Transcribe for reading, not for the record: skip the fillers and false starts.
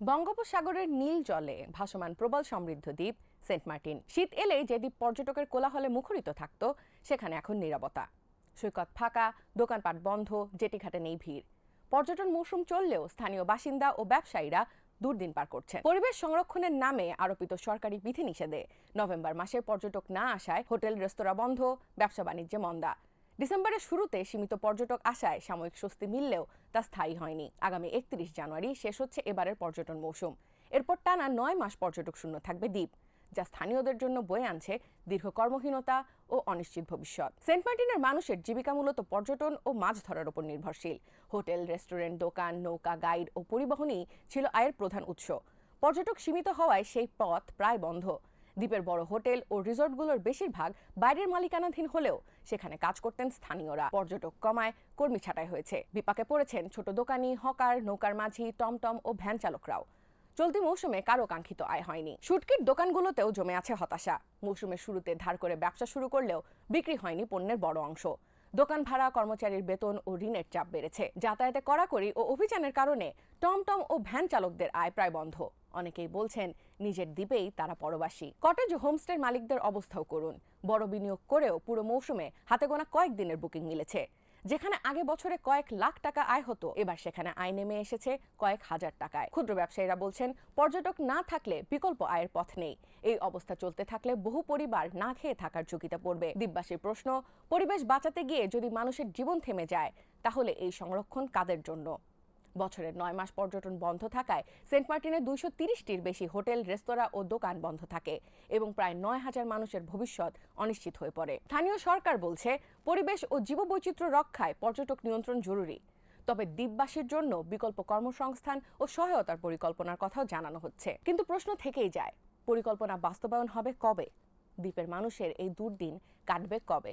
বঙ্গোপসাগরের নীল জলে ভাসমান প্রবল সমৃদ্ধ দ্বীপ সেন্ট মার্টিন। শীত এলেই যে দ্বীপ পর্যটকের কোলাহলে মুখরিত থাকত, সেখানে এখন নীরবতা। সৈকত ফাঁকা, দোকানপাট বন্ধ, জেটিঘাটে নেই ভিড়। পর্যটন মৌসুম চললেও স্থানীয় বাসিন্দা ও ব্যবসায়ীরা দুর্দিন পার করছেন। পরিবেশ সংরক্ষণের নামে আরোপিত সরকারি বিধিনিষেধে নভেম্বর মাসে পর্যটক না আসায় হোটেল রেস্তোরাঁ বন্ধ, ব্যবসা বাণিজ্যে মন্দা। ডিসেম্বরের শুরুতে সীমিত পর্যটক আসায় সাময়িক স্বস্তি মিললেও তা স্থায়ী হয়নি। আগামী 31 জানুয়ারি শেষ হচ্ছে এবারের পর্যটন মৌসুম। এরপর টানা 9 মাস পর্যটক শূন্য থাকবে দ্বীপ, যা স্থানীয়দের জন্য বয়ে আনছে দীর্ঘ কর্মহীনতা ও অনিশ্চিত ভবিষ্যৎ। সেন্ট মার্টিনের মানুষের জীবিকা মূলত পর্যটন ও মাছ ধরার উপর নির্ভরশীল। হোটেল, রেস্টুরেন্ট, দোকান, নৌকা, গাইড ও পরিবহনই ছিল আয়ের প্রধান উৎস। পর্যটক সীমিত হওয়ায় সেই পথ প্রায় বন্ধ। দ্বীপের বড় হোটেল ও রিসোর্টগুলোর বেশিরভাগ বাইরের মালিকানাধীন হলেও সেখানে কাজ করতেন স্থানীয়রা। পর্যটক কমায়, কর্মী ছাঁটাই হয়েছে। বিপাকে পড়েছেন ছোট দোকানি, হকার, নৌকার মাঝি, টমটম ও ভ্যান চালকরাও। চলতি মৌসুমে কারো কাঙ্ক্ষিত আয় হয়নি। শুটকির দোকানগুলোতেও জমে আছে হতাশা। মৌসুমের শুরুতে ধার করে ব্যবসা শুরু করলেও বিক্রি হয়নি পণ্যের বড় অংশ। দোকান ভাড়া, কর্মচারীর বেতন ও ঋণের চাপ বেড়েছে। যাতায়াতে কড়াকড়ি ও অভিযানের কারণে টমটম ও ভ্যান চালকদের আয় প্রায় বন্ধ। অনেকেই বলছেন নিজের দ্বীপেই তারা পরবাসী। কটেজ ও হোমস্টের মালিকদের অবস্থাও করুন। বড় বিনিয়োগ করেও পুরো মৌসুমে হাতে গোনা কয়েক দিনের বুকিং মিলেছে। যেখানে আগে বছরে কয়েক লাখ টাকা আয় হতো, এবার সেখানে আয় নেমে এসেছে কয়েক হাজার টাকায়। ক্ষুদ্র ব্যবসায়ীরা বলছেন, পর্যটক না থাকলে বিকল্প আয়ের পথ নেই। এই অবস্থা চলতে থাকলে বহু পরিবার না খেয়ে থাকার ঝুঁকিতে পড়বে। দ্বীপবাসীর প্রশ্ন, পরিবেশ বাঁচাতে গিয়ে যদি মানুষের জীবন থেমে যায়, তাহলে এই সংরক্ষণ কাদের জন্য? বছরের 9 মাস পর্যটন বন্ধ থাকায় সেন্ট মার্টিনে 230টির বেশি হোটেল, রেস্তোরাঁ ও দোকান বন্ধ থাকে এবং প্রায় 9,000 মানুষের ভবিষ্যৎ অনিশ্চিত হয়ে পড়ে। স্থানীয় সরকার বলছে, পরিবেশ ও জীববৈচিত্র্য রক্ষায় পর্যটক নিয়ন্ত্রণ জরুরি। তবে দ্বীপবাসীর জন্য বিকল্প কর্মসংস্থান ও সহায়তার পরিকল্পনার কথাও জানানো হচ্ছে। কিন্তু প্রশ্ন থেকেই যায়, পরিকল্পনা বাস্তবায়ন হবে কবে? দ্বীপের মানুষের এই দুর্দিন কাটবে কবে?